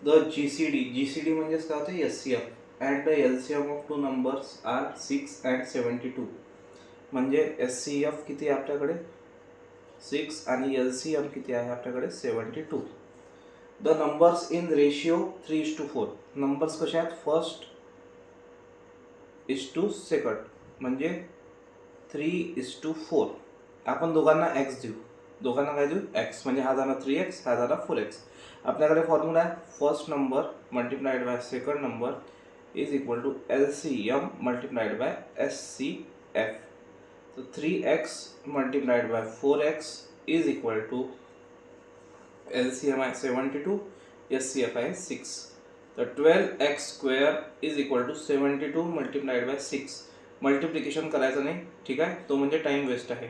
The GCD म्हणजेच काय होतं SCF at the LCM of two numbers are 6 and 72. म्हणजे SCF किती आहे आपल्याकडे 6 आणि LCM किती आहे आपल्याकडे 72. The numbers in ratio 3:4. Numbers कसे आहेत फर्स्ट इज टू सेकंड म्हणजे 3:4. आपण दोघांना x देऊ, दोघांना काय देऊ x, म्हणजे हा झाला 3x हा झाला 4x. आपल्याकडे फॉर्म्युला आहे first number multiplied by second number is equal to LCM multiplied by SCF. So 3x multiplied by 4x is equal to LCM is 72, SCF is 6. The 12x square is equal to 72 multiplied by 6. Multiplication करायचं नाही, ठीक आहे, तो म्हणजे time waste आहे.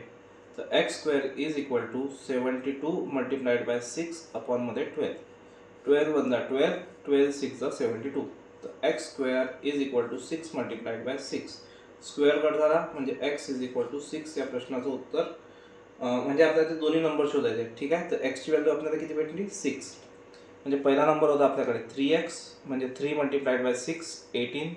तर x square is equal to 72 multiplied by 6 upon मध्ये 12. 12 1 जा 12, 12 6 जा 72. तर x square is equal to 6 multiplied by 6. Square cut झाला म्हणजे x इज इक्वल टू 6. या प्रश्नाचं उत्तर म्हणजे आपल्याला ते दोन्ही नंबर शोधायचे, ठीक आहे. तर x ची व्हॅल्यू आपल्याला किती भेटली 6. म्हणजे पहिला नंबर होता आपल्याकडे 3x म्हणजे 3 मल्टिप्लाइड बाय 6 18.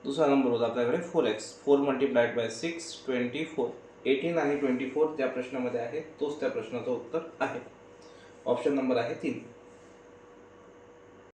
दुसरा नंबर होता आपल्याकडे 4x 4 मल्टिप्लाइड बाय 6 24. 18 आणि 24 ज्या प्रश्नामध्ये आहे तोच त्या प्रश्नाचं उत्तर आहे. ऑप्शन नंबर आहे 3.